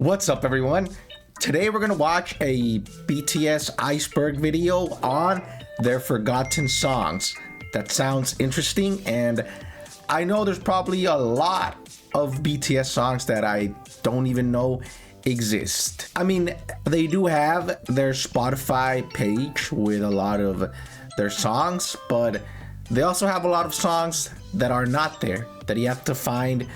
What's up, everyone? Today we're gonna watch a BTS iceberg video on their forgotten songs. That sounds interesting, and I know there's probably a lot of BTS songs that I don't even know exist. I mean, they do have their Spotify page with a lot of their songs, but they also have a lot of songs that are not there, that you have to find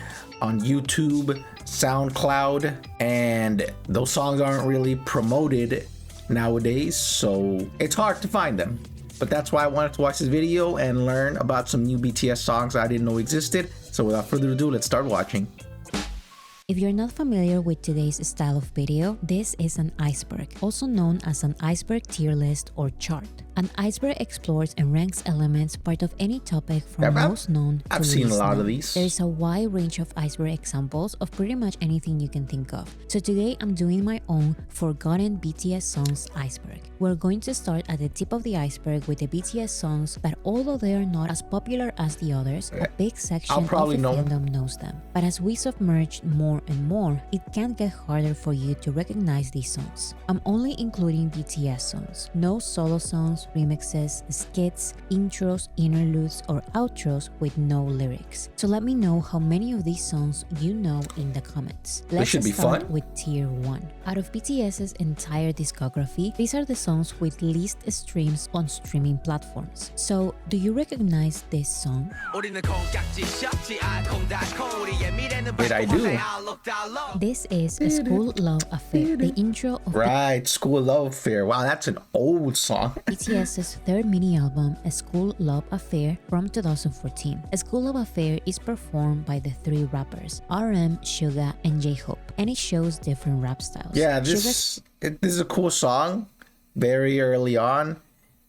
on YouTube, SoundCloud, and those songs aren't really promoted nowadays, so it's hard to find them. But that's why I wanted to watch this video and learn about some new BTS songs I didn't know existed. So without further ado, let's start watching. If you're not familiar with today's style of video, this is an iceberg, also known as an iceberg tier list or chart. An iceberg explores and ranks elements part of any topic from most known to I've seen a least lot known. of these. There is a wide range of iceberg examples of pretty much anything you can think of. So today I'm doing my own forgotten BTS songs iceberg. We're going to start at the tip of the iceberg with the BTS songs that although they are not as popular as the others, a big section of the fandom knows them. But as we submerge more and more, it can get harder for you to recognize these songs. I'm only including BTS songs, no solo songs, remixes, skits, intros, interludes, or outros with no lyrics. So let me know how many of these songs you know in the comments. Let's start with tier 1. Out of BTS's entire discography, these are the songs with least streams on streaming platforms. So, do you recognize this song? Wait, I do. This is A School Love Affair, the intro of School Love Affair. Wow, that's an old song. BTS's third mini-album, A School Love Affair, from 2014. A School Love Affair is performed by the three rappers, RM, Suga, and J-Hope, and it shows different rap styles. Yeah, this is a cool song. Very early on.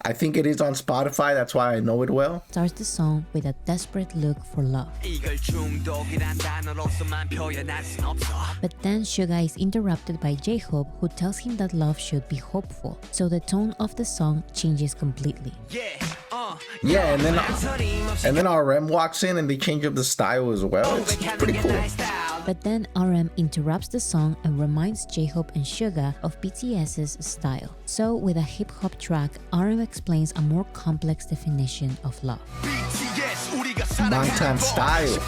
I think it is on Spotify, that's why I know it well. Starts the song with a desperate look for love. But then Suga is interrupted by J-Hope, who tells him that love should be hopeful. So the tone of the song changes completely. Yeah, and then RM walks in and they change up the style as well. It's pretty cool. But then RM interrupts the song and reminds J-Hope and Suga of BTS's style. So with a hip-hop track, RM explains a more complex definition of love. Bangtan style.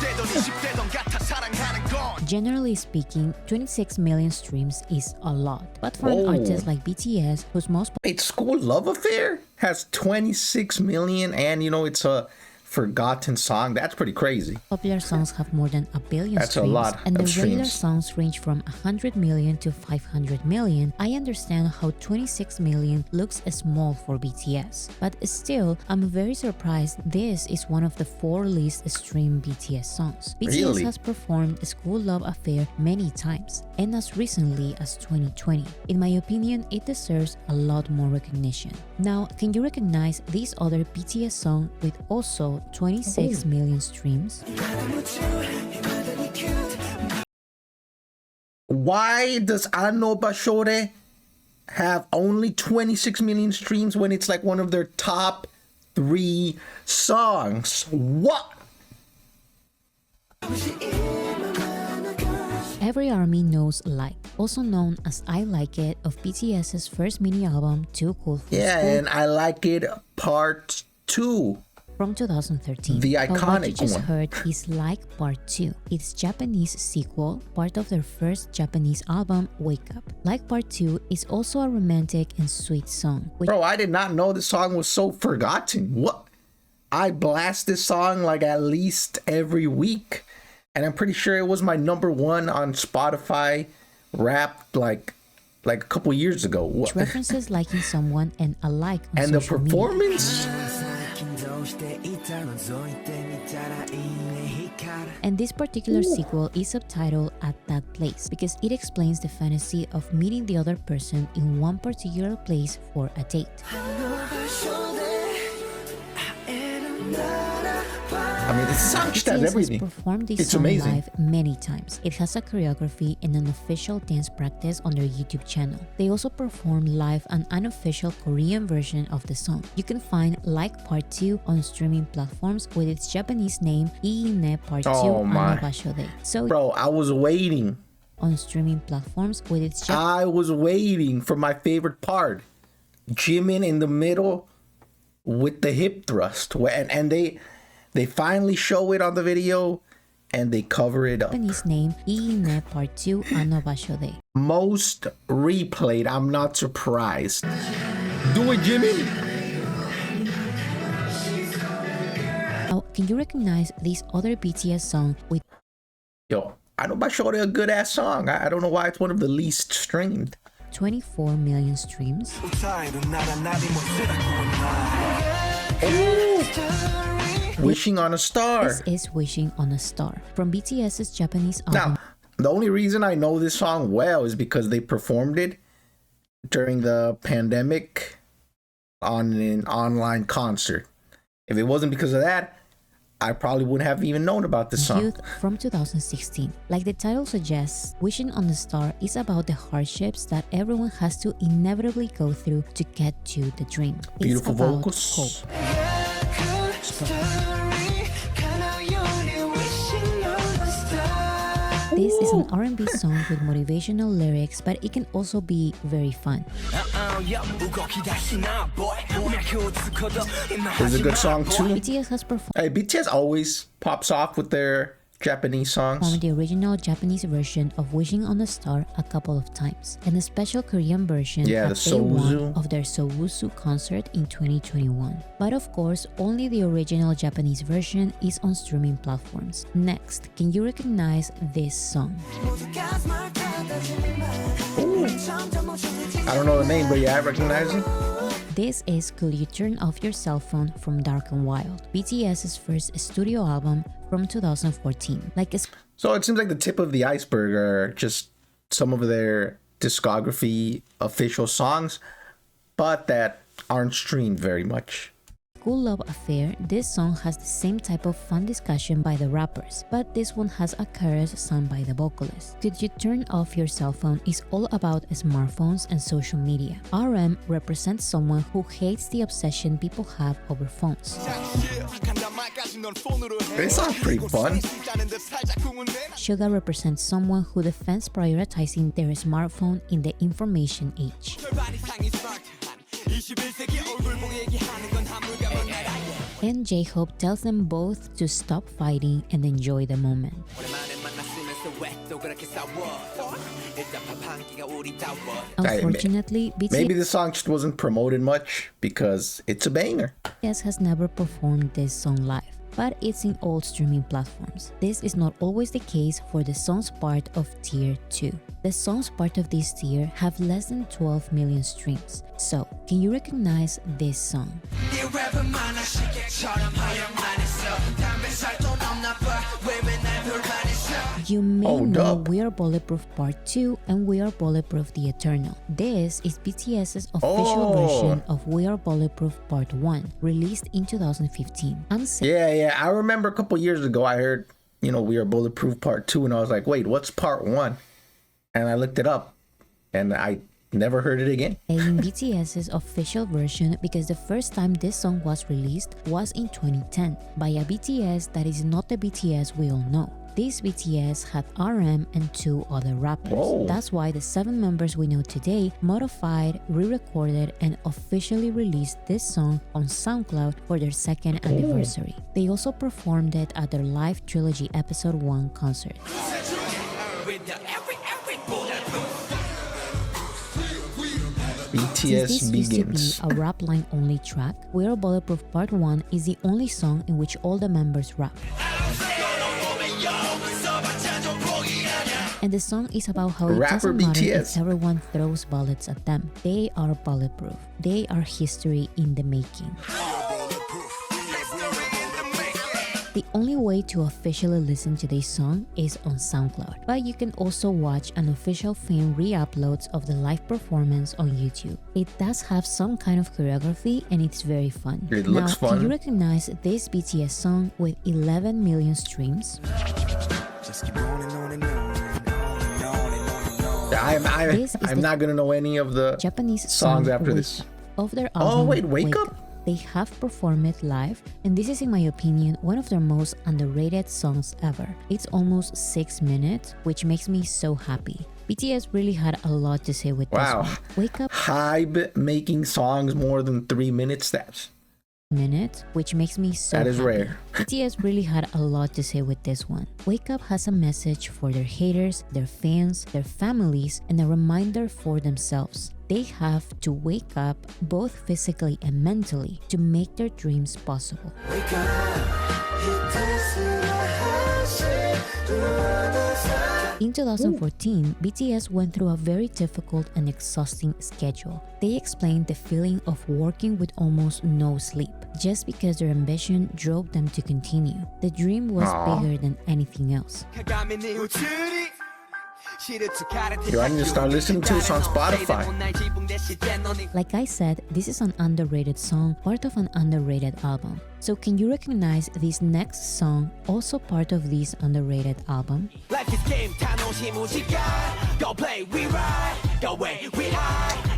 Generally speaking, 26 million streams is a lot. But for an artist like BTS, whose most School Love Affair has 26 million, and it's a forgotten song. That's pretty crazy. Popular songs have more than 1 billion That's streams, a lot and the of regular streams. songs range from 100 million to 500 million. I understand how 26 million looks small for BTS, but still, I'm very surprised this is one of the 4 least streamed BTS songs. BTS has performed School Love Affair many times, and as recently as 2020. In my opinion, it deserves a lot more recognition. Now, can you recognize this other BTS song with also 26 million streams? Why does Ano Bashore have only 26 million streams when it's like one of their top 3 songs? What? Every ARMY knows Like, also known as I Like It, of BTS's first mini-album Too Cool for School. Yeah, and I Like It Part 2. From 2013. The But what you iconic just one. heard is Like Part 2. It's Japanese sequel, part of their first Japanese album, Wake Up. Like Part 2 is also a romantic and sweet song. Bro, I did not know this song was so forgotten. What? I blast this song like at least every week. And I'm pretty sure it was my #1 on Spotify rap like a couple years ago. Which references liking someone and a like on and the social performance? And this particular sequel is subtitled At That Place because it explains the fantasy of meeting the other person in one particular place for a date. I mean, this song just has everything. Has performed this song live many times. It has a choreography and an official dance practice on their YouTube channel. They also performed live an unofficial Korean version of the song. You can find Like Part 2 on streaming platforms with its Japanese name Iine Part 2 Anobashode. So, bro, I was waiting on streaming platforms with its I was waiting for my favorite part. Jimin in the middle with the hip thrust. And they finally show it on the video and they cover it up. Japanese name iine Part 2 Ano Basho de. Most replayed, I'm not surprised. Do it, Jimin! Now, can you recognize this other BTS song with Yo, I know Bashore a good ass song. I don't know why it's one of the least streamed. 24 million streams? Wishing on a Star. This is Wishing on a Star from BTS's Japanese album. Now, the only reason I know this song well is because they performed it during the pandemic on an online concert. If it wasn't because of that, I probably wouldn't have even known about this song. Youth from 2016. Like the title suggests, Wishing on a Star is about the hardships that everyone has to inevitably go through to get to the dream. Beautiful it's about vocals. hope. This is an R&B song with motivational lyrics, but it can also be very fun. It's a good song too. BTS has performed Hey, BTS always pops off with their Japanese songs. the original Japanese version of Wishing on a Star a couple of times, and a special Korean version Yeah, at the Day 1 Sowusu. of their Sowusu concert in 2021. But of course, only the original Japanese version is on streaming platforms. Next, can you recognize this song? I don't know the name, but yeah, I recognize it. This is Could You Turn Off Your Cell Phone from Dark and Wild, BTS's first studio album from 2014. So it seems like the tip of the iceberg are just some of their discography official songs, but that aren't streamed very much. Cool Love Affair, this song has the same type of fun discussion by the rappers, but this one has a chorus sung by the vocalist. Could You Turn Off Your Cell Phone is all about smartphones and social media. RM represents someone who hates the obsession people have over phones. It sounds pretty fun. Suga represents someone who defends prioritizing their smartphone in the information age. And J-Hope tells them both to stop fighting and enjoy the moment. Unfortunately, Maybe the song just wasn't promoted much because it's a banger. BTS has never performed this song live, but it's in all streaming platforms. This is not always the case for the songs part of Tier 2. The songs part of this tier have less than 12 million streams. So, can you recognize this song? You may know up. We Are Bulletproof Part 2 and We Are Bulletproof The Eternal. This is BTS's official version of We Are Bulletproof Part 1, released in 2015. Yeah, I remember a couple years ago I heard, We Are Bulletproof Part 2, and I was like, wait, what's Part 1? And I looked it up, and I never heard it again. In BTS's official version because the first time this song was released was in 2010 by a BTS that is not the BTS we all know. This BTS had RM and 2 other rappers. Whoa. That's why the 7 members we know today modified, re-recorded, and officially released this song on SoundCloud for their 2nd anniversary. They also performed it at their live Trilogy Episode 1 concert. BTS Since this begins. used to be a rap line only track, We Are Bulletproof Part 1 is the only song in which all the members rap. And the song is about how it Rapper doesn't matter BTS. if everyone throws bullets at them. They are bulletproof. They are history in the making. The only way to officially listen to this song is on SoundCloud, but you can also watch an official fan re-uploads of the live performance on YouTube. It does have some kind of choreography and it's very fun. It looks fun. Can you recognize this BTS song with 11 million streams? I'm not gonna know any of the Japanese songs song after with- this. of their album Oh wait, Wake Up? They have performed it live, and this is, in my opinion, one of their most underrated songs ever. It's almost 6 minutes, which makes me so happy. BTS really had a lot to say with this one. Wake Up Hybe making songs more than 3 minutes, which makes me so that is happy. rare. BTS really had a lot to say with this one. Wake Up has a message for their haters, their fans, their families, and a reminder for themselves. They have to wake up both physically and mentally to make their dreams possible. Wake In 2014, BTS went through a very difficult and exhausting schedule. They explained the feeling of working with almost no sleep, just because their ambition drove them to continue. The dream was bigger than anything else. Yo, I need to start listening to this on Spotify. Like I said, this is an underrated song, part of an underrated album. So can you recognize this next song, also part of this underrated album?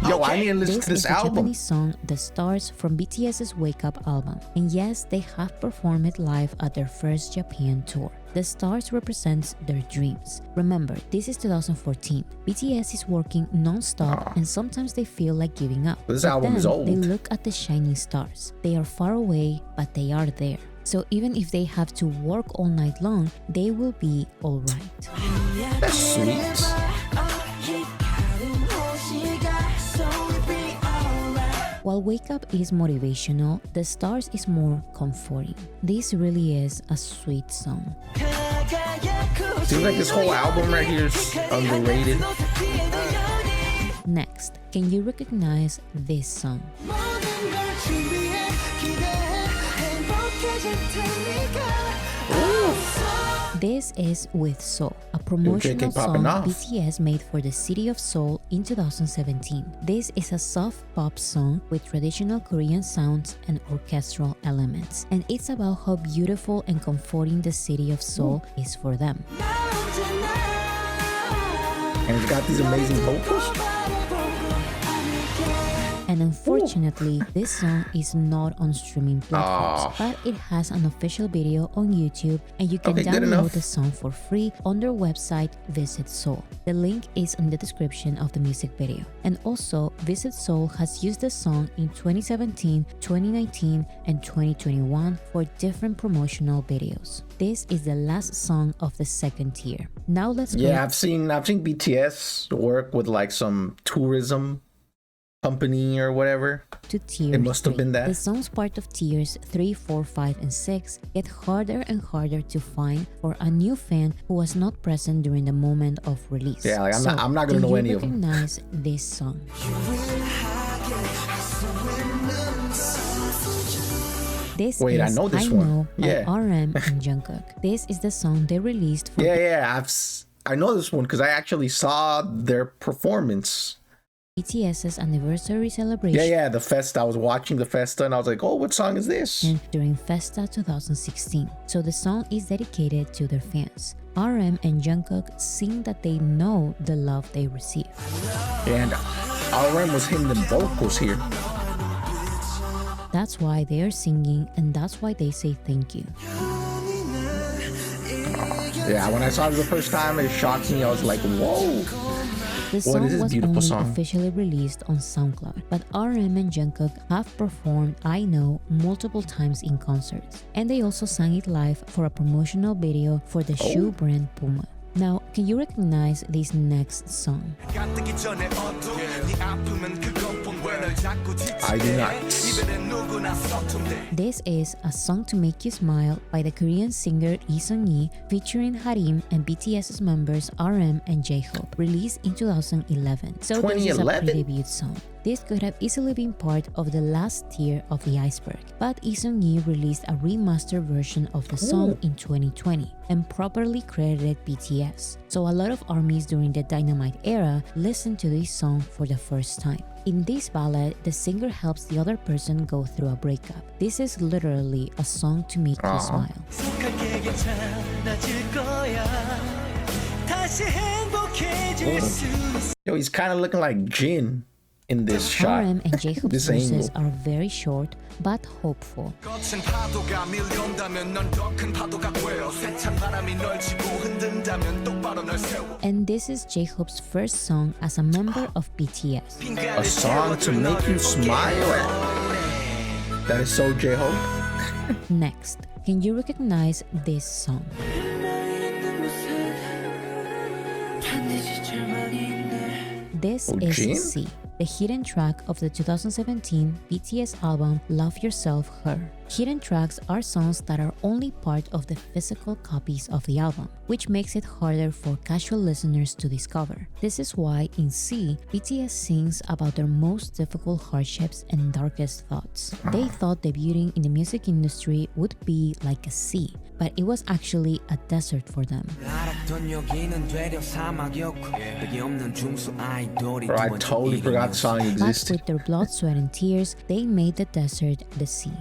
Yo, I need to listen to this album. Japanese song, The Stars, from BTS's Wake Up album. And yes, they have performed it live at their first Japan tour. The Stars represents their dreams. Remember, this is 2014. BTS is working non-stop and sometimes they feel like giving up. This But album then is old. They look at the shining stars. They are far away, but they are there. So even if they have to work all night long, they will be alright. That's sweet. While Wake Up is motivational, The Stars is more comforting. This really is a sweet song. Seems like this whole album right here is underrated. Next, can you recognize this song? This is With Soul, a promotional song BTS made for the city of Seoul in 2017. This is a soft pop song with traditional Korean sounds and orchestral elements, and it's about how beautiful and comforting the city of Seoul is for them. And it's got these amazing vocals. And unfortunately, this song is not on streaming platforms, but it has an official video on YouTube, and you can download the song for free on their website, Visit Seoul. The link is in the description of the music video. And also, Visit Seoul has used the song in 2017, 2019, and 2021 for different promotional videos. This is the last song of the second tier. Now let's go. Yeah, I've seen BTS work with like some tourism company or whatever. To tier it must have 3. been that. The songs part of tiers 3, 4, 5, and 6 get harder and harder to find for a new fan who was not present during the moment of release. Yeah, like I'm not gonna know any of them. Do you recognize this song? This Wait, is I know this I one. Know by Yeah. RM and Jungkook. This is the song they released for I know this one because I actually saw their performance. BTS's anniversary celebration. Yeah, the festa. I was watching the festa and I was like, oh, what song is this? During Festa 2016. So the song is dedicated to their fans. RM and Jungkook sing that they know the love they receive. And RM was hitting the vocals here. That's why they are singing, and that's why they say thank you. Yeah, when I saw it the first time, it shocked me. I was like, whoa. The What song is this was beautiful only song? officially released on SoundCloud, but RM and Jungkook have performed I Know multiple times in concerts, and they also sang it live for a promotional video for the shoe brand Puma. Now, can you recognize this next song? I do not. This is A Song to Make You Smile by the Korean singer Lee Sung-yi featuring Harim and BTS's members RM and J-Hope, released in 2011. So this is a pre-debut song. This could have easily been part of the last tier of the iceberg, but Lee Sung-yi released a remastered version of the song in 2020 and properly credited BTS. So a lot of ARMYs during the Dynamite era listened to this song for the first time. In this ballad, the singer helps the other person go through a breakup. This is literally a song to make you smile. Yo, he's kind of looking like Jin in this shot. RM and J-Hope's This verses angle. are very short but hopeful. And this is J-Hope's first song as a member of BTS. A song to make you smile at. That is so J-Hope. Next, can you recognize this song? This is Jin? C, the hidden track of the 2017 BTS album Love Yourself Her. Hidden tracks are songs that are only part of the physical copies of the album, which makes it harder for casual listeners to discover. This is why in C, BTS sings about their most difficult hardships and darkest thoughts. They thought debuting in the music industry would be like a sea, but it was actually a desert for them. Bro, I totally forgot the song But existed. with their blood, sweat, and tears, they made the desert the sea.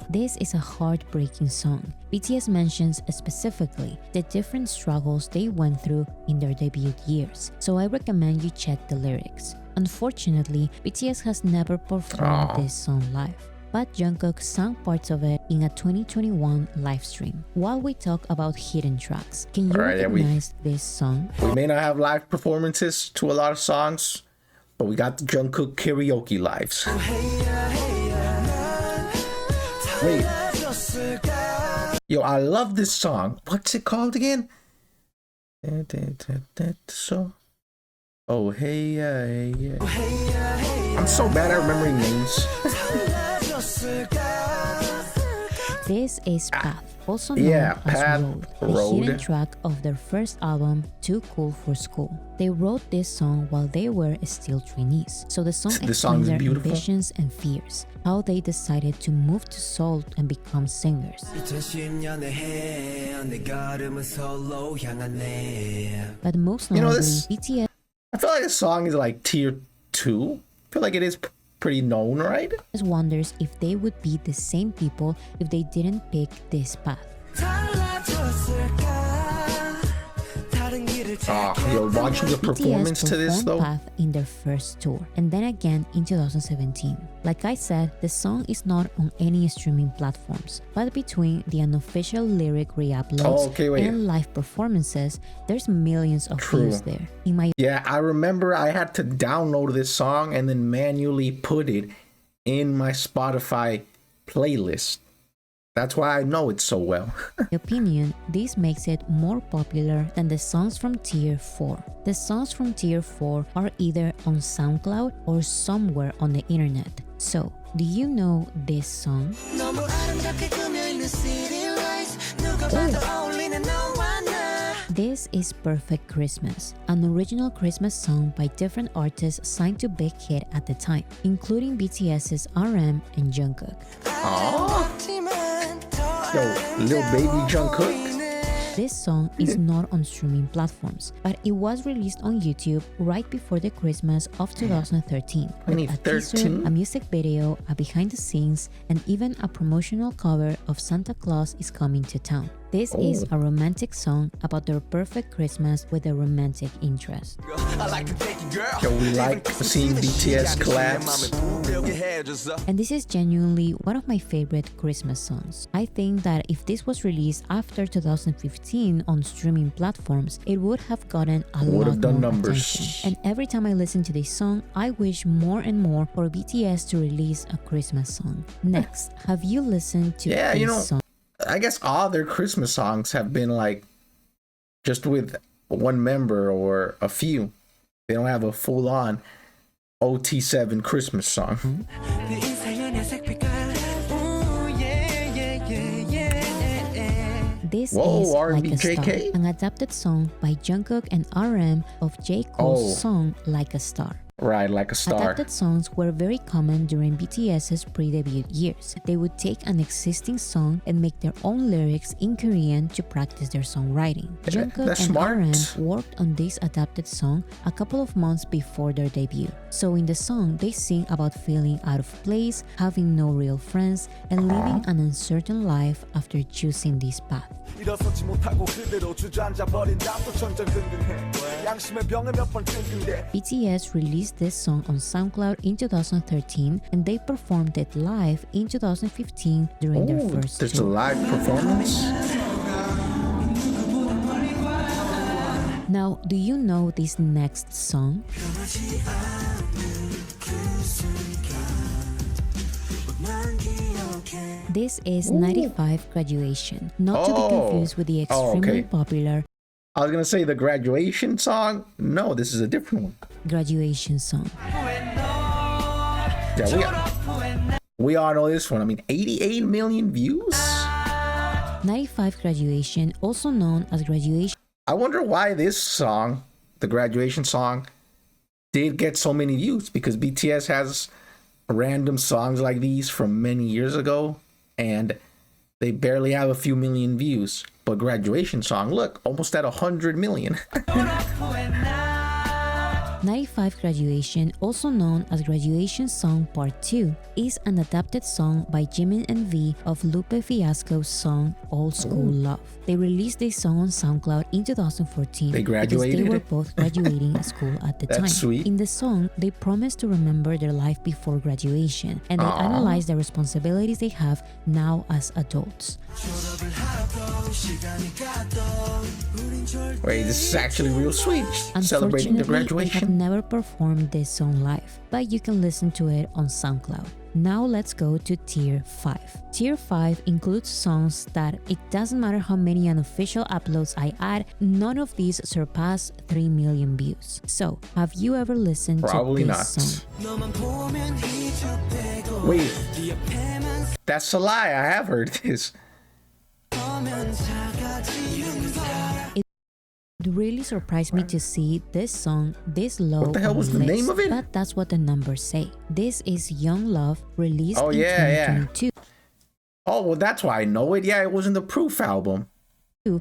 This is a heartbreaking song. BTS mentions specifically the different struggles they went through in their debut years, so I recommend you check the lyrics. Unfortunately, BTS has never performed this song live, but Jungkook sang parts of it in a 2021 live stream. While we talk about hidden tracks, can you recognize this song? We may not have live performances to a lot of songs, but we got the Jungkook karaoke lives. Wait. Yo, I love this song. What's it called again? So. Oh, hey, yeah. I'm so bad at remembering names. This is Path, also known as Path, Road, the hidden Road. track of their first album, Too Cool for School. They wrote this song while they were still trainees, so the song explains their beautiful. ambitions and fears, how they decided to move to Seoul and become singers. But most notably, this- BTS I feel like the song is like tier 2. I feel like it is pretty known, right? wonders if they would be the same people if they didn't pick this path. You're watching the performance BTS to this performed though. Path in their first tour, and then again in 2017. Like I said, the song is not on any streaming platforms, but between the unofficial lyric re-uploads and live performances, there's millions of views there. In my Yeah, I remember I had to download this song and then manually put it in my Spotify playlist. That's why I know it so well. opinion, this makes it more popular than the songs from Tier 4. The songs from Tier 4 are either on SoundCloud or somewhere on the internet. So, do you know this song? This is Perfect Christmas, an original Christmas song by different artists signed to Big Hit at the time, including BTS's RM and Jungkook. Yo, little baby Jungkook. This song is not on streaming platforms, but it was released on YouTube right before the Christmas of 2013. With a teaser, a music video, a behind the scenes, and even a promotional cover of Santa Claus is Coming to Town. This is a romantic song about their perfect Christmas with a romantic interest. Yo, we like seeing BTS collabs. And this is genuinely one of my favorite Christmas songs. I think that if this was released after 2015 on streaming platforms, it would have gotten a lot more attention. And every time I listen to this song, I wish more and more for BTS to release a Christmas song. Next, have you listened to this song? I guess all their Christmas songs have been like just with one member or a few. They don't have a full-on OT7 Christmas song. This is Like a Star, an adapted song by Jungkook and RM of J. Cole's song Like a Star. Right, Like a Star. Adapted songs were very common during BTS's pre-debut years. They would take an existing song and make their own lyrics in Korean to practice their songwriting. Jungkook and RM worked on this adapted song a couple of months before their debut. So in the song, they sing about feeling out of place, having no real friends, and living an uncertain life after choosing this path. BTS released this song on SoundCloud in 2013 and they performed it live in 2015 during their first there's tour. a live performance. Now, do you know this next song? This is 95 Graduation, not to be confused with the extremely popular I was gonna say the Graduation song. No, this is a different one. Graduation song. Yeah, we all know this one. I mean, 88 million views? 95 Graduation, also known as Graduation. I wonder why this song, the Graduation song, did get so many views, because BTS has random songs like these from many years ago and they barely have a few million views. But Graduation song, look, almost at 100 million. 95 Graduation, also known as Graduation Song Part 2, is an adapted song by Jimin and V of Lupe Fiasco's song Old School Love. They released this song on SoundCloud in 2014 They because graduated? they were both graduating school at the time. Sweet. In the song, they promise to remember their life before graduation and they analyze the responsibilities they have now as adults. Wait, this is actually real sweet. Celebrating the Unfortunately, they have graduation. never performed this song live, but you can listen to it on SoundCloud. Now let's go to Tier 5. Tier 5 includes songs that it doesn't matter how many unofficial uploads I add, none of these surpass 3 million views. So, have you ever listened Probably to not. this song? Wait, that's a lie. I have heard this. It really surprised me to see this song this low. What the hell on was the list, name of it? But that's what the numbers say. This is Young Love, released in Yeah. 2022. Oh, well, that's why I know it. Yeah, it was in the Proof album.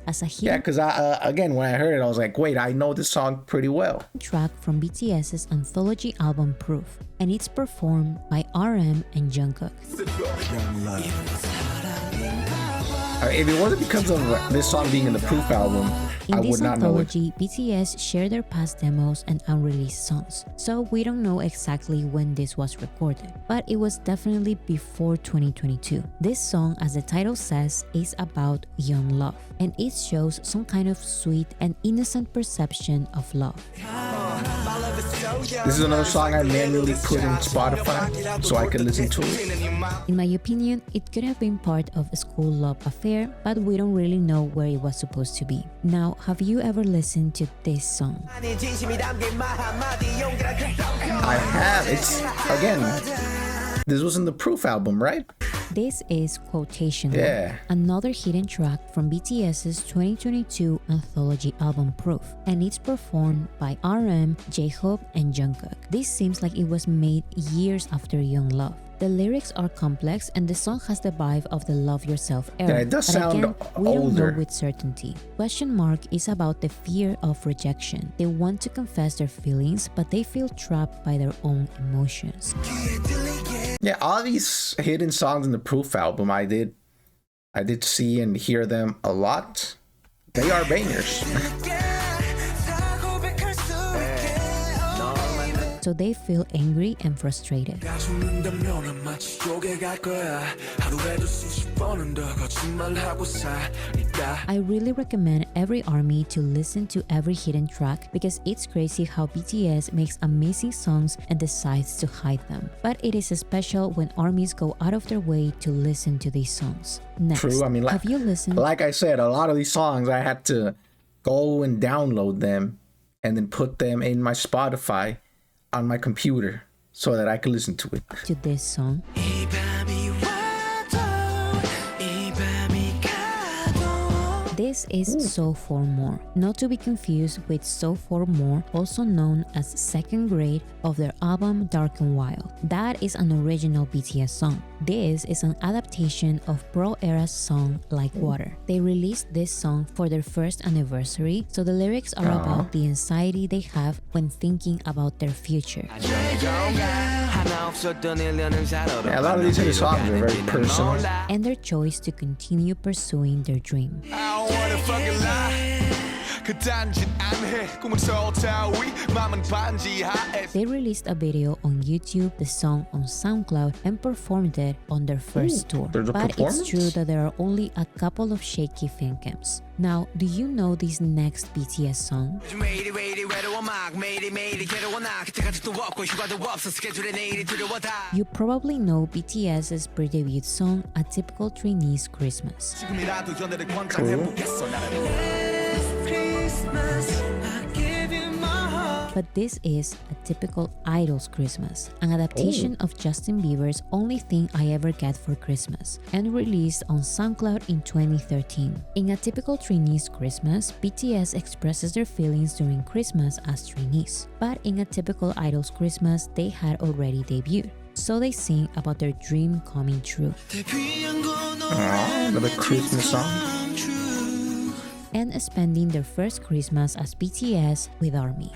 As a Yeah, hidden because again, when I heard it, I was like, wait, I know this song pretty well. track from BTS's anthology album Proof, and it's performed by RM and Jungkook. If it wasn't because of this song being in the Proof album, In I this would not know it. anthology, BTS share their past demos and unreleased songs, so we don't know exactly when this was recorded, but it was definitely before 2022. This song, as the title says, is about young love, and it shows some kind of sweet and innocent perception of love. This is another song I manually put in Spotify so I could listen to it. In my opinion, it could have been part of a school love affair, but we don't really know where it was supposed to be. Now, have you ever listened to this song? I have. It's, again, this was in the Proof album, right? This is Quotation Yeah. Mark, another hidden track from BTS's 2022 anthology album Proof, and it's performed by RM, J-Hope, and Jungkook. This seems like it was made years after Young Love. The lyrics are complex and the song has the vibe of the Love Yourself era. Yeah, it does but sound again, we don't older. know with certainty. Question Mark is about the fear of rejection. They want to confess their feelings, but they feel trapped by their own emotions. Yeah, all these hidden songs in the Proof album, I did see and hear them a lot. They are bangers. So they feel angry and frustrated. I really recommend every ARMY to listen to every hidden track because it's crazy how BTS makes amazing songs and decides to hide them. But it is special when ARMYs go out of their way to listen to these songs. Next, True, I mean, have you listened? Like I said, a lot of these songs I had to go and download them and then put them in my Spotify on my computer so that I could listen to it. To this song? This is So For More, not to be confused with So For More, also known as Second Grade of their album Dark and Wild. That is an original BTS song. This is an adaptation of Pro Era's song Like Water. They released this song for their first anniversary, so the lyrics are about the anxiety they have when thinking about their future. Yeah, a lot of these hidden songs are very personal. And their choice to continue pursuing their dream. They released a video on YouTube, the song on SoundCloud, and performed it on their first tour. There's a But performance? it's true that there are only a couple of shaky fan cams. Now, do you know this next BTS song? You probably know BTS's pre-debut song, Atypical Trainee's Christmas. But this is A Typical Idol's Christmas, an adaptation of Justin Bieber's Only Thing I Ever Get for Christmas, and released on SoundCloud in 2013. In A Typical Trainee's Christmas, BTS expresses their feelings during Christmas as trainees. But in A Typical Idol's Christmas, they had already debuted, so they sing about their dream coming true. Another Christmas song. And spending their first Christmas as BTS with ARMY.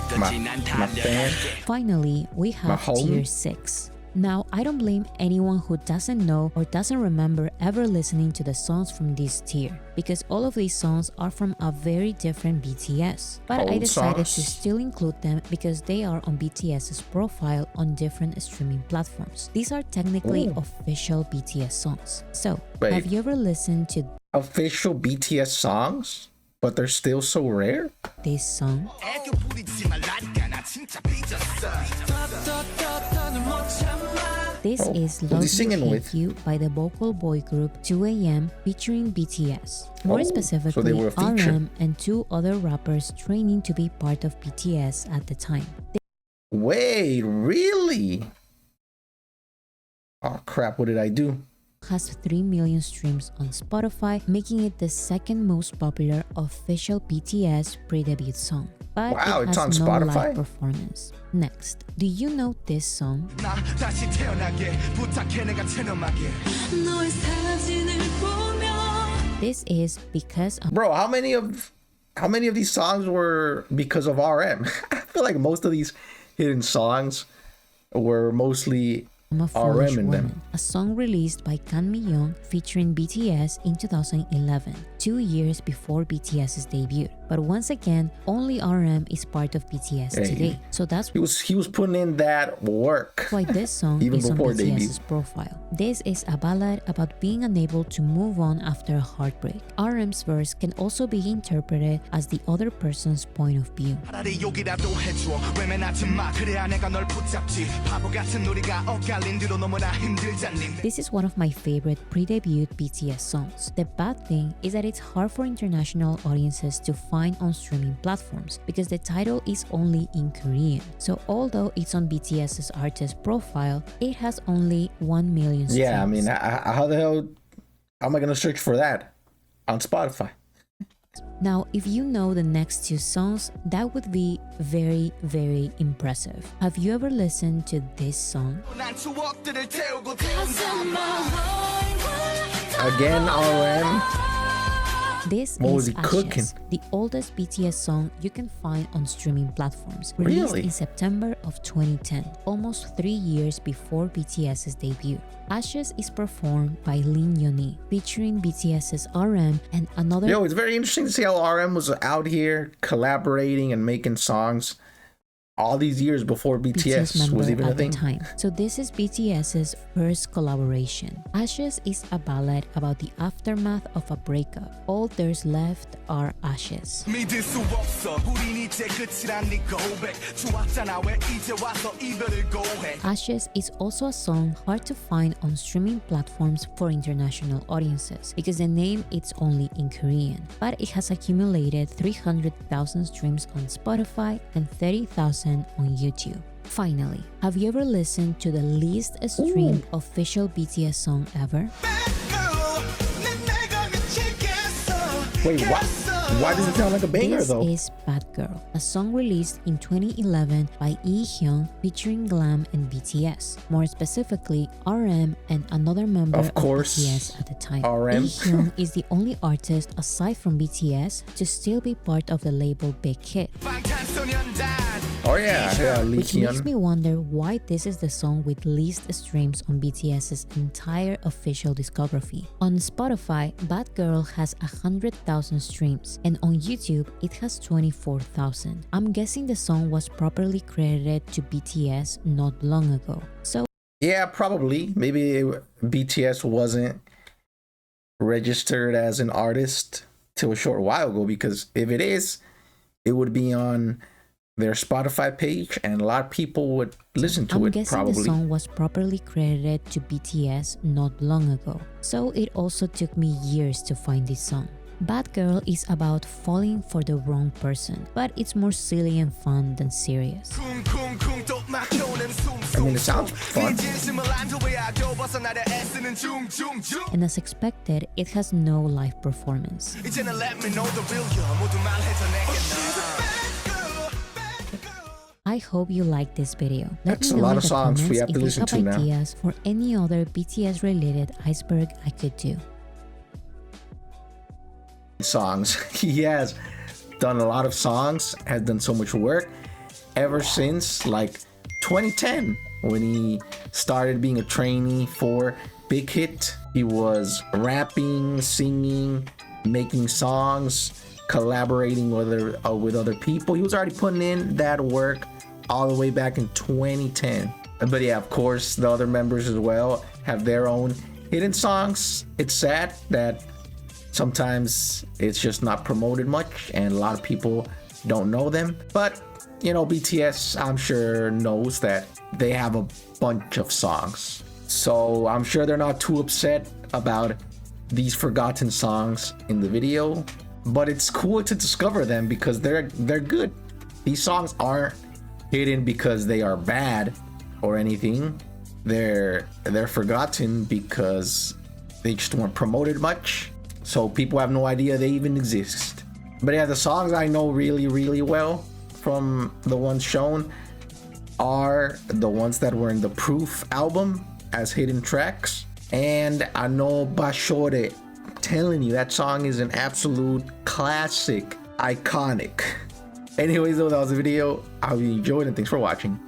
My fan. Finally, we have home. Tier 6. Now, I don't blame anyone who doesn't know or doesn't remember ever listening to the songs from this tier, because all of these songs are from a very different BTS. But I Old decided songs. to still include them because they are on BTS's profile on different streaming platforms. These are technically official BTS songs. So, Wait. have you ever listened to Official BTS songs, but they're still so rare? this song? This is who's he Love You singing Hate with? You by the vocal boy group 2AM featuring BTS. More Oh, so specifically, they were a feature. RM and two other rappers training to be part of BTS at the time. Wait, really? Oh crap, what did I do? Has 3 million streams on Spotify, making it the second most popular official BTS pre-debut song. But Wow, it it's has on no Spotify? live performance. Next, do you know this song? This is Because I'm Bro, how many of these songs were because of RM? I feel like most of these hidden songs were mostly a Foolish RM in Woman, them. a song released by Kang Mi-young featuring BTS in 2011, 2 years before BTS's debut. But once again, only RM is part of BTS Hey. today. So that's He was putting in that work. why this song Even is on before BTS's debut. profile. This is a ballad about being unable to move on after a heartbreak. RM's verse can also be interpreted as the other person's point of view. This is one of my favorite pre-debut BTS songs. The bad thing is that it's hard for international audiences to find on streaming platforms because the title is only in Korean. So although it's on BTS's artist profile, it has only 1 million streams. Yeah, I mean, how the hell am I gonna search for that on Spotify? Now, if you know the next two songs, that would be very, very impressive. Have you ever listened to this song? Again, RM. This What was is he cooking? Ashes, the oldest BTS song you can find on streaming platforms, released Really? in September of 2010, almost 3 years before BTS's debut. Ashes is performed by Lim Yeon-hee, featuring BTS's RM and another Yo, it's very interesting to see how RM was out here collaborating and making songs all these years before BTS member was even a at the thing. time. So this is BTS's first collaboration. Ashes is a ballad about the aftermath of a breakup. All there's left are ashes. Ashes is also a song hard to find on streaming platforms for international audiences because the name is only in Korean, but it has accumulated 300,000 streams on Spotify and 30,000 on YouTube. Finally, have you ever listened to the least streamed official BTS song ever? Wait, what? Why does it sound like a banger This though? is Bad Girl, a song released in 2011 by Lee-hyun featuring Glam and BTS. More specifically, RM and another member Of course, BTS at the time. RM. Lee-hyun is the only artist aside from BTS to still be part of the label Big Hit. Oh yeah, Which makes Leekion. me wonder why this is the song with least streams on BTS's entire official discography. On Spotify, Bad Girl has 100,000 streams, and on YouTube, it has 24,000. I'm guessing the song was properly credited to BTS not long ago. So Yeah, probably. Maybe BTS wasn't registered as an artist till a short while ago, because if it is, it would be on their Spotify page and a lot of people would listen to I'm it guessing probably. the song was properly credited to BTS not long ago, so it also took me years to find this song. Bad Girl is about falling for the wrong person, but it's more silly and fun than serious. I mean, it sounds fun. And as expected, it has no live performance. I hope you liked this video. Let That's me a know lot in of the songs we comments have to if listen you to have now. ideas for any other BTS related iceberg I could do. Songs. He has done a lot of songs, has done so much work ever since like 2010 when he started being a trainee for Big Hit. He was rapping, singing, making songs, collaborating with other people. He was already putting in that work all the way back in 2010. But yeah, of course, the other members as well have their own hidden songs. It's sad that sometimes it's just not promoted much and a lot of people don't know them. But, you know, BTS, I'm sure, knows that they have a bunch of songs. So I'm sure they're not too upset about these forgotten songs in the video. But it's cool to discover them because they're good. These songs aren't hidden because they are bad or anything. They're forgotten because they just weren't promoted much. So people have no idea they even exist. But yeah, the songs I know really well from the ones shown are the ones that were in the Proof album as hidden tracks. And I know Bashore, telling you, that song is an absolute classic, iconic. Anyways, though, that was the video. I hope you enjoyed and thanks for watching.